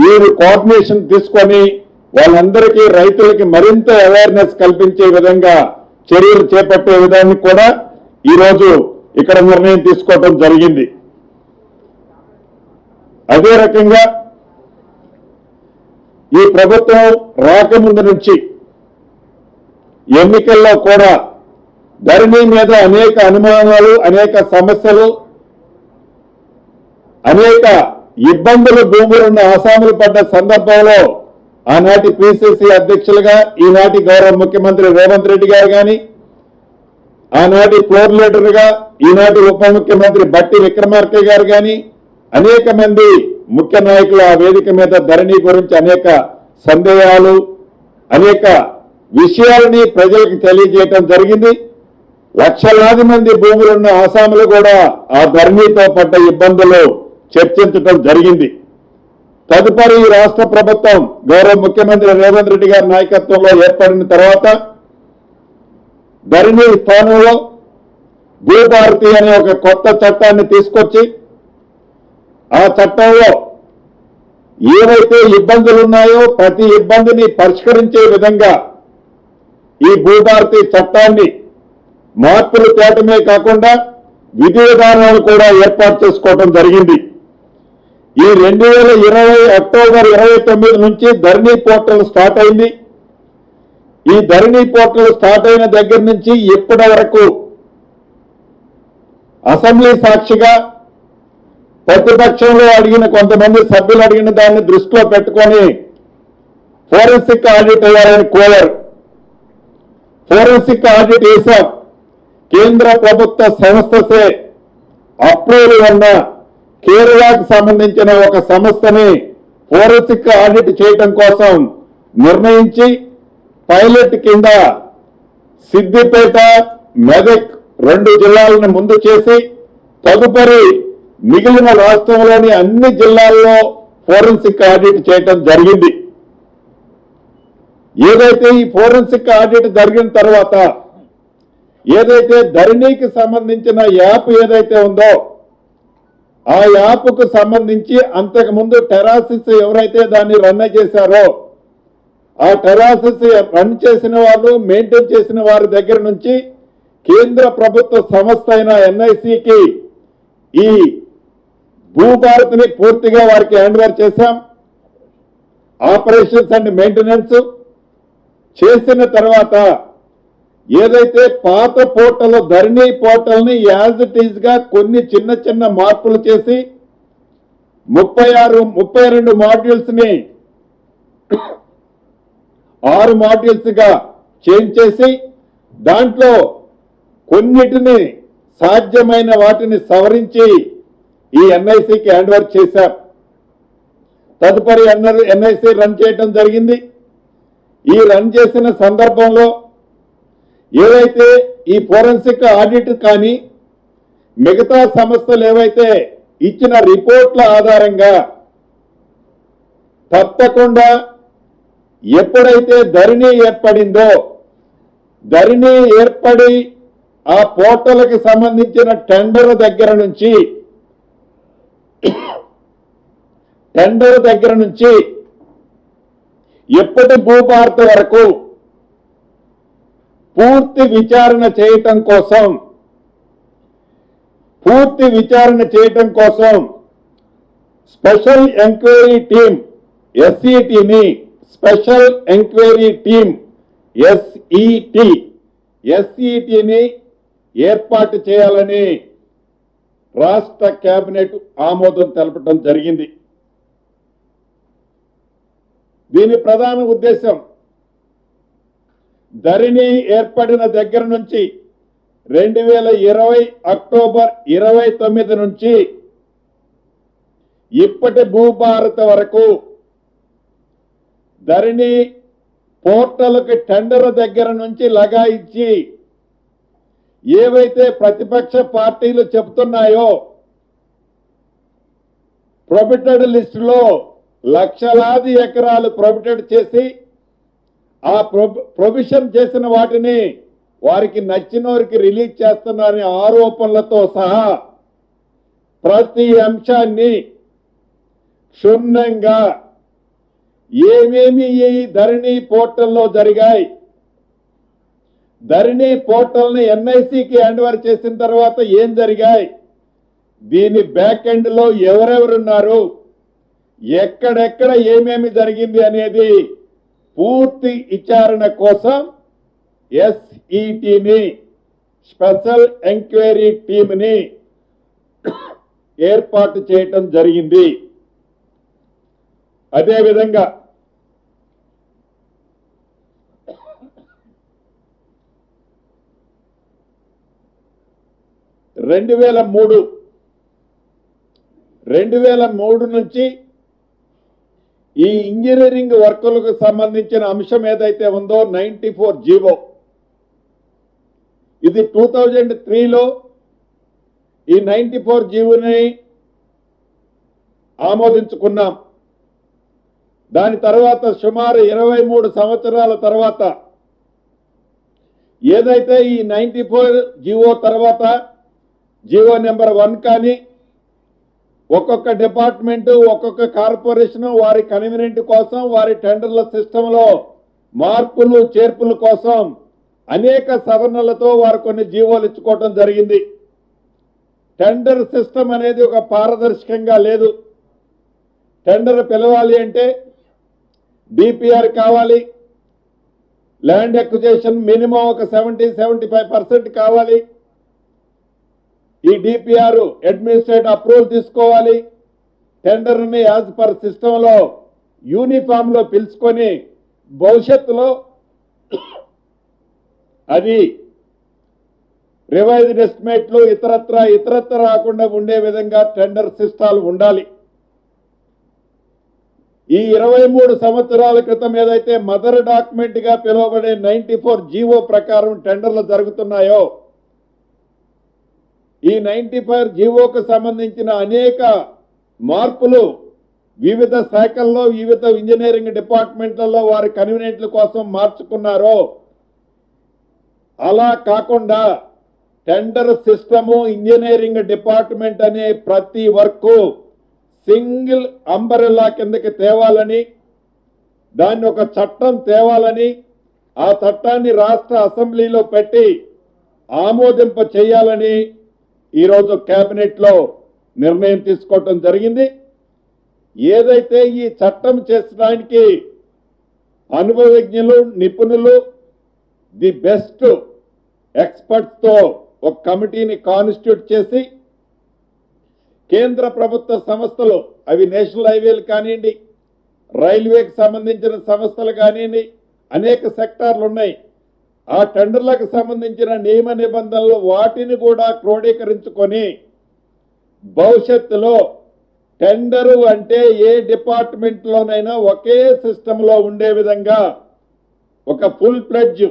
మీరు కోఆర్డినేషన్ తీసుకొని వాళ్ళందరికీ రైతులకి మరింత అవేర్నెస్ కల్పించే విధంగా చర్యలు చేపట్టే విధానికి కూడా ఈరోజు ఇక్కడ నిర్ణయం తీసుకోవడం జరిగింది. అదే రకంగా ఈ ప్రభుత్వం రాకముందు నుంచి ఎన్నికల్లో కూడా ధరణి మీద అనేక అనుమానాలు, అనేక సమస్యలు, అనేక ఇబ్బందులు భూములున్న ఆసాములు పడ్డ సందర్భంలో ఆనాటి పిసిసి అధ్యక్షులుగా ఈనాటి గౌరవ ముఖ్యమంత్రి రేవంత్ రెడ్డి గారు కానీ, ఆనాటి ఫ్లోర్ లీడర్గా ఈనాటి ఉప ముఖ్యమంత్రి బట్టి విక్రమార్క గారు కానీ, అనేక మంది ముఖ్య నాయకులు ఆ వేదిక మీద ధరణి గురించి అనేక సందేహాలు, అనేక విషయాలని ప్రజలకు తెలియజేయటం జరిగింది. లక్షలాది మంది భూములున్న ఆసాములు కూడా ఆ ధరణితో పడ్డ ఇబ్బందులు చర్చించడం జరిగింది. తదుపరి ఈ రాష్ట్ర ప్రభుత్వం గౌరవ ముఖ్యమంత్రి రేవంత్ రెడ్డి గారి నాయకత్వంలో ఏర్పడిన తర్వాత ధరణి స్థానంలో భూభారతి అనే ఒక కొత్త చట్టాన్ని తీసుకొచ్చి ఆ చట్టంలో ఏవైతే ఇబ్బందులు ఉన్నాయో ప్రతి ఇబ్బందిని పరిష్కరించే విధంగా ఈ భూభారతి చట్టాన్ని మార్పులు తేటమే కాకుండా విధి విధానాలు కూడా ఏర్పాటు చేసుకోవడం జరిగింది. ఈ 2020 అక్టోబర్ 29 నుంచి ధరణి పోర్టల్ స్టార్ట్ అయింది. ఈ ధరణి పోర్టల్ స్టార్ట్ అయిన దగ్గర నుంచి ఇప్పటి వరకు అసెంబ్లీ సాక్షిగా ప్రతిపక్షంలో అడిగిన కొంతమంది సభ్యులు అడిగిన దాన్ని దృష్టిలో పెట్టుకొని ఫోరెన్సిక్ ఆడిట్ అయ్యారని కోరారు. ఫోరెన్సిక్ ఆడిట్ చేశాం. కేంద్ర ప్రభుత్వ సంస్థసే అప్రూవల్ ఉన్న కేరళకు సంబంధించిన ఒక సంస్థని ఫోరెన్సిక్ ఆడిట్ చేయడం కోసం నిర్ణయించి పైలట్ కింద సిద్దిపేట, మెదక్ 2 జిల్లాలను ముందు చేసి తదుపరి మిగిలిన రాష్ట్రంలోని అన్ని జిల్లాల్లో ఫోరెన్సిక్ ఆడిట్ చేయడం జరిగింది. ఏదైతే ఈ ఫోరెన్సిక్ ఆడిట్ జరిగిన తర్వాత ఏదైతే ధరణికి సంబంధించిన యాప్ ఏదైతే ఉందో ఆ యాప్కు సంబంధించి అంతకుముందు టెరాసిస్ ఎవరైతే దాన్ని రన్ చేశారో ఆ టెరాసిస్ రన్ చేసిన వాళ్ళు, మెయింటైన్ చేసిన వారి దగ్గర నుంచి కేంద్ర ప్రభుత్వ సంస్థ అయిన ఎన్ఐసికి ఈ భూభారతిని పూర్తిగా వారికి హ్యాండ్ ఓవర్ చేశాం. ఆపరేషన్స్ అండ్ మెయింటెనెన్స్ చేసిన తర్వాత ఏదైతే పాత పోర్టల్ ధరణి పోర్టల్ ని యాజ్ ఇట్ ఈజ్ గా కొన్ని చిన్న చిన్న మార్పులు చేసి 32 మాడ్యూల్స్ ని 6 మాడ్యూల్స్ గా చేంజ్ చేసి దాంట్లో కొన్నిటిని సాధ్యమైన వాటిని సవరించి ఈ ఎన్ఐసికి హ్యాండ్ ఓవర్ చేశారు. తదుపరి ఎన్ఐసి రన్ చేయడం జరిగింది. ఈ రన్ చేసిన సందర్భంలో ఏవైతే ఈ ఫోరెన్సిక్ ఆడిట్ కానీ మిగతా సంస్థలు ఏవైతే ఇచ్చిన రిపోర్ట్ల ఆధారంగా తప్పకుండా ఎప్పుడైతే ధరణి ఏర్పడిందో ధరణి ఏర్పడి ఆ పోర్టల్కి సంబంధించిన టెండర్ దగ్గర నుంచి ఎప్పటి భూభారతి వరకు పూర్తి విచారణ చేయటం కోసం స్పెషల్ ఎంక్వైరీ టీం ఎస్ఈటిని స్పెషల్ ఎంక్వైరీ టీం ఎస్ఈటిని ఏర్పాటు చేయాలని రాష్ట్ర కేబినెట్ ఆమోదం తెలపడం జరిగింది. దీని ప్రధాన ఉద్దేశం ధరణి ఏర్పడిన దగ్గర నుంచి 2020 అక్టోబర్ 29 నుంచి ఇప్పటి భూభారతి వరకు ధరణి పోర్టల్కి టెండర్ దగ్గర నుంచి లగాయించి ఏవైతే ప్రతిపక్ష పార్టీలు చెబుతున్నాయో ప్రొబిటెడ్ లిస్టులో లక్షలాది ఎకరాలు ప్రొబిటెడ్ చేసి ఆ ప్రొవిషన్ చేసిన వాటిని వారికి నచ్చిన వారికి రిలీజ్ చేస్తున్నారనే ఆరోపణలతో సహా ప్రతి అంశాన్ని క్షుణ్ణంగా ఏమేమి ఈ ధరణి పోర్టల్లో జరిగాయి, ధరణి పోర్టల్ని ఎన్ఐసికి హ్యాండ్ ఓవర్ చేసిన తర్వాత ఏం జరిగాయి, దీని బ్యాక్ ఎండ్ లో ఎవరెవరున్నారు, ఎక్కడెక్కడ ఏమేమి జరిగింది అనేది పూర్తి విచారణ కోసం ఎస్ఈటిని స్పెషల్ ఎంక్వైరీ టీంని ఏర్పాటు చేయటం జరిగింది. అదేవిధంగా రెండు వేల మూడు నుంచి ఈ ఇంజనీరింగ్ వర్కులకు సంబంధించిన అంశం ఏదైతే ఉందో 94 జీవో, ఇది 2003లో ఈ 94 జీవోని ఆమోదించుకున్నాం. దాని తర్వాత సుమారు 23 సంవత్సరాల తర్వాత ఏదైతే ఈ 94 జీవో తర్వాత జీవో నెంబర్ 1 కానీ ఒక్కొక్క డిపార్ట్మెంట్ ఒక్కొక్క కార్పొరేషన్ వారి కన్వీనియంట్ కోసం వారి టెండర్ల సిస్టంలో మార్పులు చేర్పుల కోసం అనేక సవరణలతో వారు కొన్ని జీవోలు ఇచ్చుకోవటం జరిగింది. టెండర్ సిస్టమ్ అనేది ఒక పారదర్శకంగా లేదు. టెండర్ పిలవాలి అంటే డిపిఆర్ కావాలి, ల్యాండ్ ఎక్విజిషన్ మినిమం ఒక 70-75% కావాలి. ఈ డిపిఆర్ అడ్మినిస్ట్రేటివ్ అప్రూవల్ తీసుకోవాలి. టెండర్ని యాజ్ పర్ సిస్టంలో యూనిఫామ్ లో పిలుచుకొని భవిష్యత్తులో అది రివైజ్డ్ ఎస్టిమేట్లు ఇతరత్ర రాకుండా ఉండే విధంగా టెండర్ సిస్టాలు ఉండాలి. ఈ 23 సంవత్సరాల క్రితం ఏదైతే మదర్ డాక్యుమెంట్ గా పిలువబడే 94 జీవో ప్రకారం టెండర్లు జరుగుతున్నాయో, ఈ 94 జీవోకు సంబంధించిన అనేక మార్పులు వివిధ శాఖల్లో వివిధ ఇంజనీరింగ్ డిపార్ట్మెంట్లలో వారి కన్వీనియంట్ల కోసం మార్చుకున్నారో, అలా కాకుండా టెండర్ సిస్టము ఇంజనీరింగ్ డిపార్ట్మెంట్ అనే ప్రతి వర్క్ సింగిల్ అంబరెల్లా కిందకి తేవాలని, దాన్ని ఒక చట్టం తేవాలని, ఆ చట్టాన్ని రాష్ట్ర అసెంబ్లీలో పెట్టి ఆమోదింప చేయాలని ఈరోజు కేబినెట్ లో నిర్ణయం తీసుకోవటం జరిగింది. ఏదైతే ఈ చట్టం చేసడానికి అనుభవజ్ఞులు, నిపుణులు, ది బెస్ట్ ఎక్స్పర్ట్స్ తో ఒక కమిటీని కాన్స్టిట్యూట్ చేసి కేంద్ర ప్రభుత్వ సంస్థలు, అవి నేషనల్ హైవేలు కానివ్వండి, రైల్వేకి సంబంధించిన సంస్థలు కానివ్వండి, అనేక సెక్టార్లు ఉన్నాయి. ఆ టెండర్లకు సంబంధించిన నియమ నిబంధనలు వాటిని కూడా క్రోడీకరించుకొని భవిష్యత్తులో టెండరు అంటే ఏ డిపార్ట్మెంట్ లోనైనా ఒకే సిస్టంలో ఉండే విధంగా ఒక ఫుల్ ప్లెడ్జ్